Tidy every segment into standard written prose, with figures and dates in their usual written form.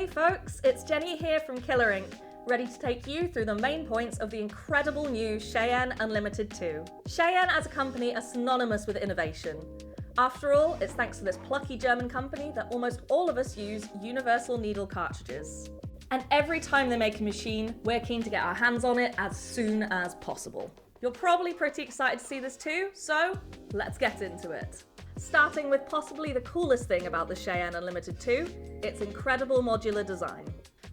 Hey folks, it's Jenny here from Killer Inc., ready to take you through the main points of the incredible new Cheyenne Unlimited 2. Cheyenne as a company are synonymous with innovation. After all, it's thanks to this plucky German company that almost all of us use universal needle cartridges. And every time they make a machine, we're keen to get our hands on it as soon as possible. You're probably pretty excited to see this too, so let's get into it. Starting with possibly the coolest thing about the Cheyenne Unlimited 2, its incredible modular design.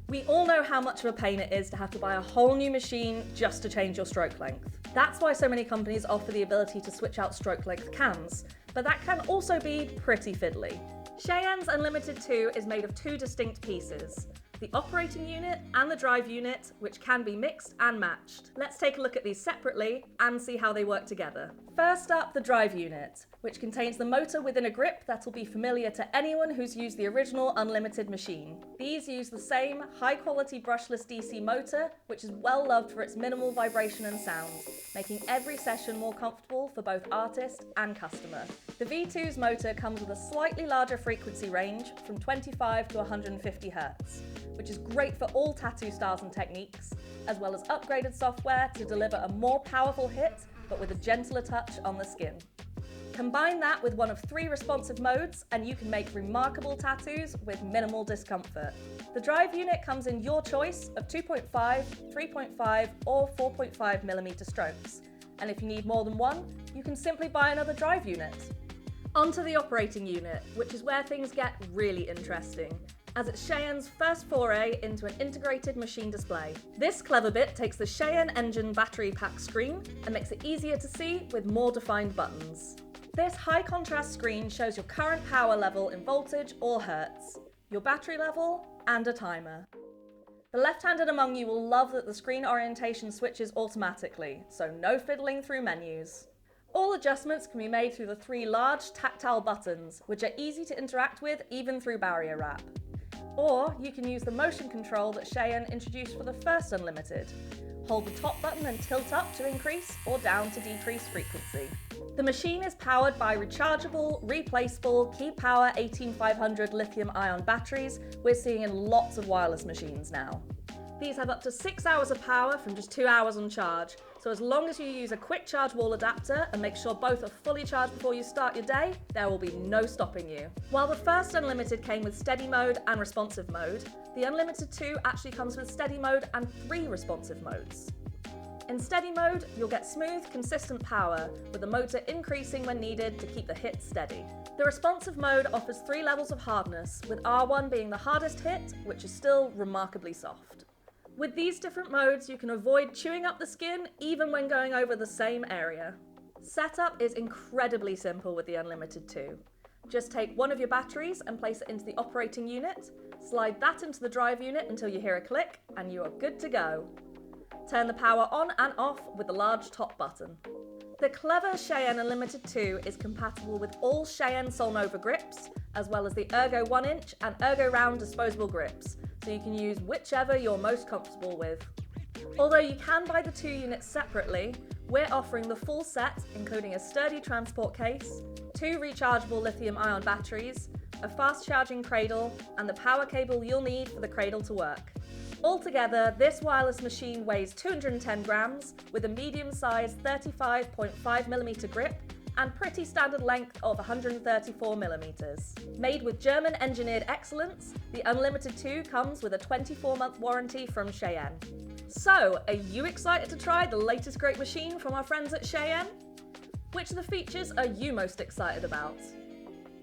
We all know how much of a pain it is to have to buy a whole new machine just to change your stroke length. That's why so many companies offer the ability to switch out stroke length cans, but that can also be pretty fiddly. Cheyenne's Unlimited 2 is made of two distinct pieces, the operating unit and the drive unit, which can be mixed and matched. Let's take a look at these separately and see how they work together. First up, the drive unit, which contains the motor within a grip that will be familiar to anyone who's used the original Unlimited machine. These use the same high-quality brushless DC motor, which is well loved for its minimal vibration and sound, making every session more comfortable for both artist and customer. The V2's motor comes with a slightly larger frequency range from 25 to 150 Hz, which is great for all tattoo styles and techniques, as well as upgraded software to deliver a more powerful hit, but with a gentler touch on the skin. Combine that with one of 3 responsive modes and you can make remarkable tattoos with minimal discomfort. The drive unit comes in your choice of 2.5, 3.5 or 4.5mm strokes. And if you need more than one, you can simply buy another drive unit. Onto the operating unit, which is where things get really interesting, as it's Cheyenne's first foray into an integrated machine display. This clever bit takes the Cheyenne engine battery pack screen and makes it easier to see with more defined buttons. This high contrast screen shows your current power level in voltage or hertz, your battery level, and a timer. The left-handed among you will love that the screen orientation switches automatically, so no fiddling through menus. All adjustments can be made through the 3 large tactile buttons, which are easy to interact with even through barrier wrap. Or you can use the motion control that Cheyenne introduced for the first Unlimited. Hold the top button and tilt up to increase or down to decrease frequency. The machine is powered by rechargeable, replaceable, key power 18500 lithium-ion batteries we're seeing in lots of wireless machines now. These have up to 6 hours of power from just 2 hours on charge, so as long as you use a quick charge wall adapter and make sure both are fully charged before you start your day, there will be no stopping you. While the first Unlimited came with steady mode and responsive mode, the Unlimited 2 actually comes with steady mode and 3 responsive modes. In steady mode, you'll get smooth, consistent power, with the motor increasing when needed to keep the hit steady. The responsive mode offers 3 levels of hardness, with R1 being the hardest hit, which is still remarkably soft. With these different modes, you can avoid chewing up the skin even when going over the same area. Setup is incredibly simple with the Unlimited 2. Just take one of your batteries and place it into the operating unit, slide that into the drive unit until you hear a click, and you are good to go. Turn the power on and off with the large top button. The clever Cheyenne Unlimited 2 is compatible with all Cheyenne Solnova grips, as well as the Ergo 1-inch and Ergo Round disposable grips, so you can use whichever you're most comfortable with. Although you can buy the 2 units separately, we're offering the full set, including a sturdy transport case, 2 rechargeable lithium-ion batteries, a fast-charging cradle, and the power cable you'll need for the cradle to work. Altogether, this wireless machine weighs 210 grams with a medium-sized 35.5mm grip and pretty standard length of 134mm. Made with German engineered excellence, the Unlimited 2 comes with a 24-month warranty from Cheyenne. So, are you excited to try the latest great machine from our friends at Cheyenne? Which of the features are you most excited about?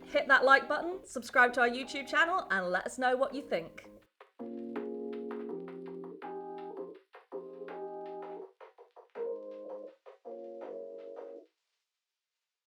Hit that like button, subscribe to our YouTube channel, and let us know what you think.